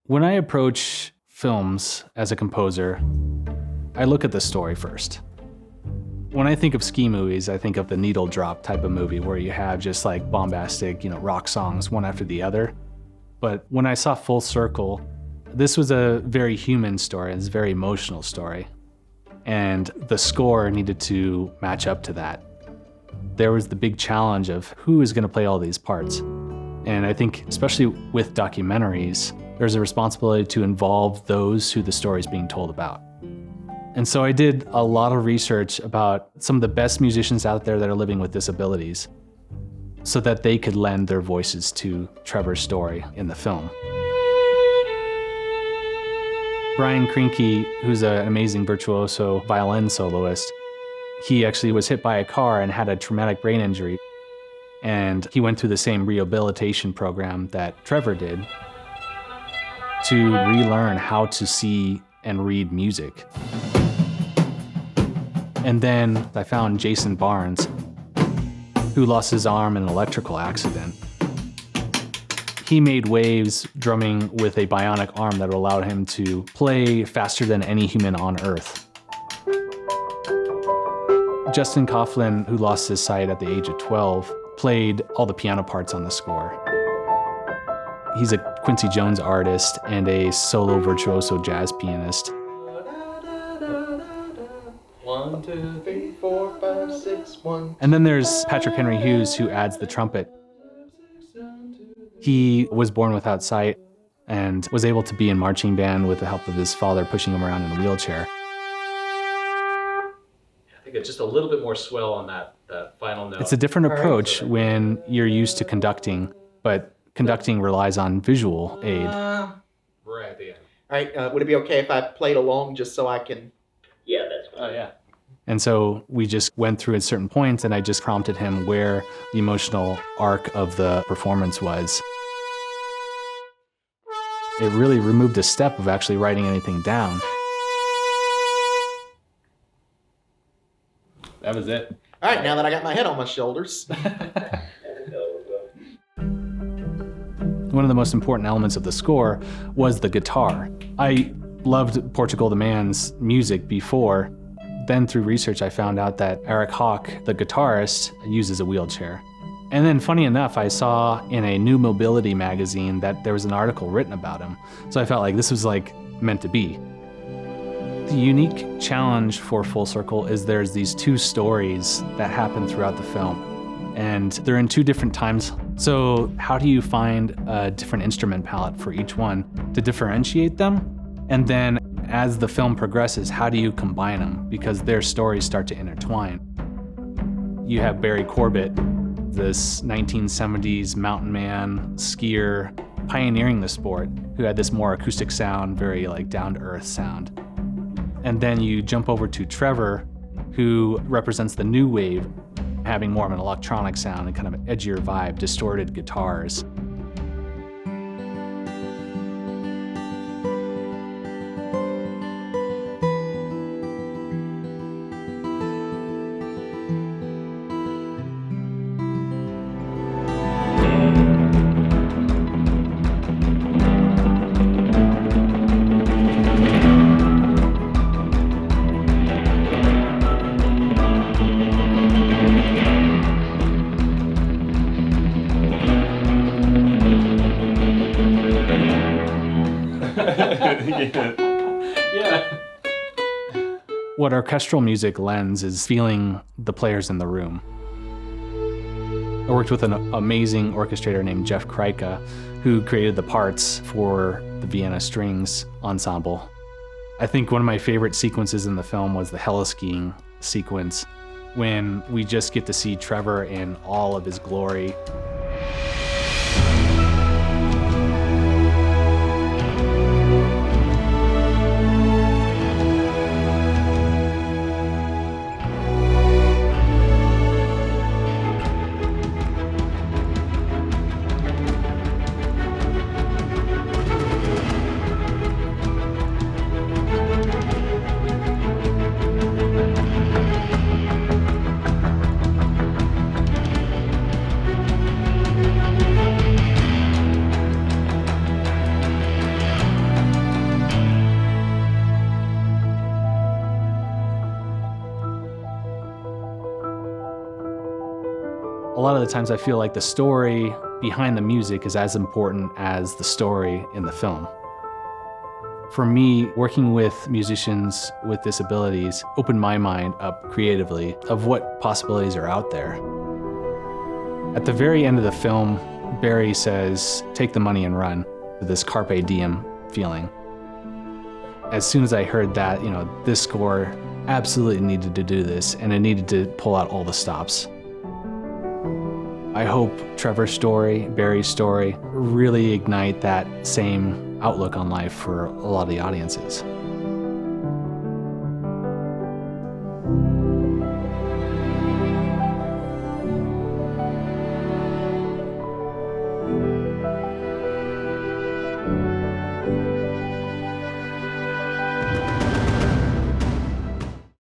When I approach films as a composer, I look at the story first. When I think of ski movies, I think of the needle drop type of movie where you have just like bombastic, rock songs one after the other. But when I saw Full Circle, this was a very human story. It's a very emotional story. And the score needed to match up to that. There was the big challenge of who is going to play all these parts. And I think, especially with documentaries, there's a responsibility to involve those who the story is being told about. And so I did a lot of research about some of the best musicians out there that are living with disabilities so that they could lend their voices to Trevor's story in the film. Brian Krinke, who's an amazing virtuoso violin soloist, he actually was hit by a car and had a traumatic brain injury. And he went through the same rehabilitation program that Trevor did to relearn how to see and read music. And then I found Jason Barnes, who lost his arm in an electrical accident. He made waves drumming with a bionic arm that allowed him to play faster than any human on Earth. Justin Kauflin, who lost his sight at the age of 12, played all the piano parts on the score. He's a Quincy Jones artist and a solo virtuoso jazz pianist. 1, 2, 3, 4, 5, 6, 1. And then there's Patrick Henry Hughes, who adds the trumpet. He was born without sight and was able to be in marching band with the help of his father pushing him around in a wheelchair. I think it's just a little bit more swell on that final note. It's a different approach when you're used to conducting, but conducting relies on visual aid. Right at the end. All right, would it be okay if I played along just so I can... Yeah, that's fine. Oh, yeah. And so we just went through at certain points and I just prompted him where the emotional arc of the performance was. It really removed a step of actually writing anything down. That was it. All right, now that I got my head on my shoulders. One of the most important elements of the score was the guitar. I loved Portugal the Man's music before. Then through research, I found out that Eric Howk, the guitarist, uses a wheelchair. And then funny enough, I saw in a New Mobility magazine that there was an article written about him. So I felt like this was like meant to be. The unique challenge for Full Circle is there's these two stories that happen throughout the film. And they're in two different times. So how do you find a different instrument palette for each one to differentiate them? And then as the film progresses, how do you combine them? Because their stories start to intertwine. You have Barry Corbett, this 1970s mountain man, skier, pioneering the sport, who had this more acoustic sound, very like down-to-earth sound. And then you jump over to Trevor, who represents the new wave, having more of an electronic sound and kind of an edgier vibe, distorted guitars. Yeah. What orchestral music lends is feeling the players in the room. I worked with an amazing orchestrator named Jeff Krinke, who created the parts for the Vienna Strings Ensemble. I think one of my favorite sequences in the film was the heliskiing sequence, when we just get to see Trevor in all of his glory. lot of the times I feel like the story behind the music is as important as the story in the film. For me, working with musicians with disabilities opened my mind up creatively of what possibilities are out there. At the very end of the film, Barry says, "Take the money and run," this carpe diem feeling. As soon as I heard that, this score absolutely needed to do this, and it needed to pull out all the stops. I hope Trevor's story, Barry's story, really ignite that same outlook on life for a lot of the audiences.